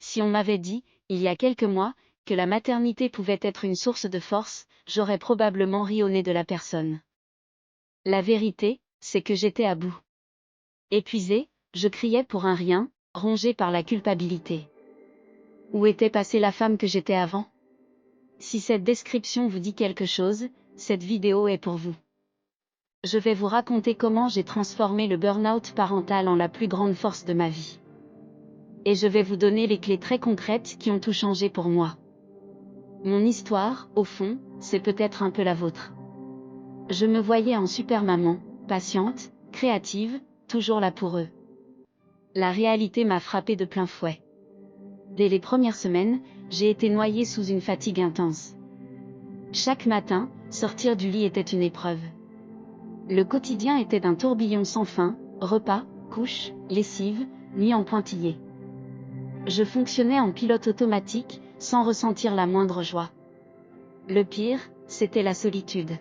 Si on m'avait dit, il y a quelques mois, que la maternité pouvait être une source de force, j'aurais probablement ri au nez de la personne. La vérité, c'est que j'étais à bout. Épuisée, je criais pour un rien, rongée par la culpabilité. Où était passée la femme que j'étais avant? Si cette description vous dit quelque chose, cette vidéo est pour vous. Je vais vous raconter comment j'ai transformé le burn-out parental en la plus grande force de ma vie. Et je vais vous donner les clés très concrètes qui ont tout changé pour moi. Mon histoire, au fond, c'est peut-être un peu la vôtre. Je me voyais en super maman, patiente, créative, toujours là pour eux. La réalité m'a frappée de plein fouet. Dès les premières semaines, j'ai été noyée sous une fatigue intense. Chaque matin, sortir du lit était une épreuve. Le quotidien était un tourbillon sans fin, repas, couches, lessive, nuit en pointillé. Je fonctionnais en pilote automatique, sans ressentir la moindre joie. Le pire, c'était la solitude.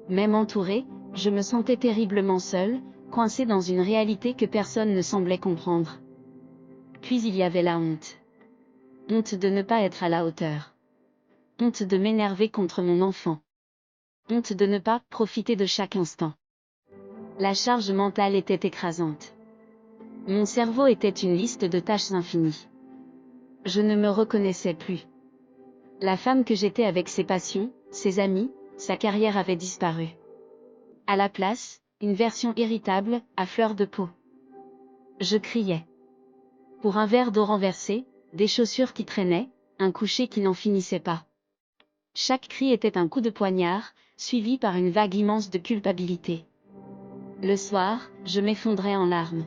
Même entourée, je me sentais terriblement seule, coincée dans une réalité que personne ne semblait comprendre. Puis il y avait la honte. Honte de ne pas être à la hauteur. Honte de m'énerver contre mon enfant. Honte de ne pas profiter de chaque instant. La charge mentale était écrasante. Mon cerveau était une liste de tâches infinies. Je ne me reconnaissais plus. La femme que j'étais avec ses passions, ses amis, sa carrière avait disparu. À la place, une version irritable, à fleur de peau. Je criais. Pour un verre d'eau renversé, des chaussures qui traînaient, un coucher qui n'en finissait pas. Chaque cri était un coup de poignard, suivi par une vague immense de culpabilité. Le soir, je m'effondrais en larmes.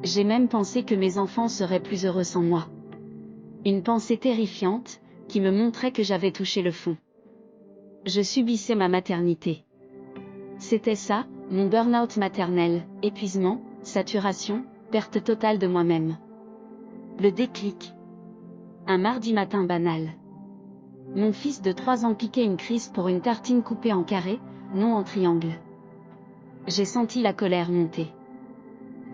J'ai même pensé que mes enfants seraient plus heureux sans moi. Une pensée terrifiante, qui me montrait que j'avais touché le fond. Je subissais ma maternité. C'était ça, mon burn-out maternel, épuisement, saturation, perte totale de moi-même. Le déclic. Un mardi matin banal. Mon fils de 3 ans piquait une crise pour une tartine coupée en carré, non en triangle. J'ai senti la colère monter.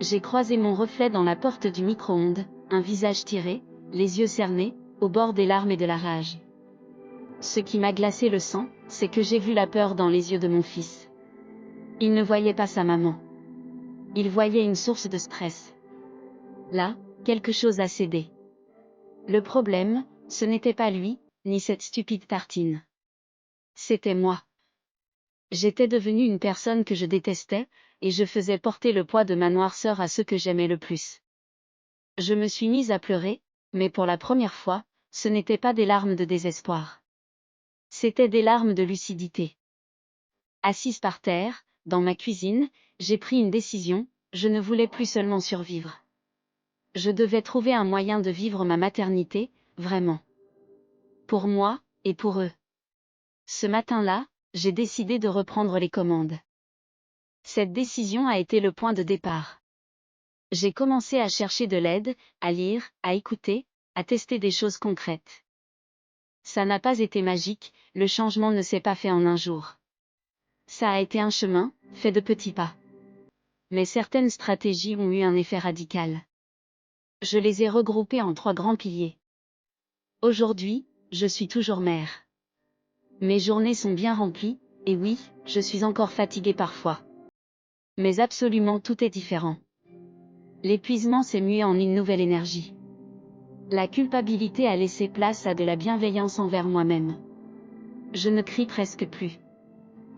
J'ai croisé mon reflet dans la porte du micro-ondes, un visage tiré, les yeux cernés, au bord des larmes et de la rage. Ce qui m'a glacé le sang, c'est que j'ai vu la peur dans les yeux de mon fils. Il ne voyait pas sa maman. Il voyait une source de stress. Là, quelque chose a cédé. Le problème, ce n'était pas lui, ni cette stupide tartine. C'était moi. J'étais devenue une personne que je détestais, et je faisais porter le poids de ma noirceur à ceux que j'aimais le plus. Je me suis mise à pleurer, mais pour la première fois, ce n'étaient pas des larmes de désespoir. C'étaient des larmes de lucidité. Assise par terre, dans ma cuisine, j'ai pris une décision, je ne voulais plus seulement survivre. Je devais trouver un moyen de vivre ma maternité, vraiment. Pour moi, et pour eux. Ce matin-là, j'ai décidé de reprendre les commandes. Cette décision a été le point de départ. J'ai commencé à chercher de l'aide, à lire, à écouter, à tester des choses concrètes. Ça n'a pas été magique, le changement ne s'est pas fait en un jour. Ça a été un chemin, fait de petits pas. Mais certaines stratégies ont eu un effet radical. Je les ai regroupées en 3 grands piliers. Aujourd'hui, je suis toujours mère. Mes journées sont bien remplies, et oui, je suis encore fatiguée parfois. Mais absolument tout est différent. L'épuisement s'est mué en une nouvelle énergie. La culpabilité a laissé place à de la bienveillance envers moi-même. Je ne crie presque plus.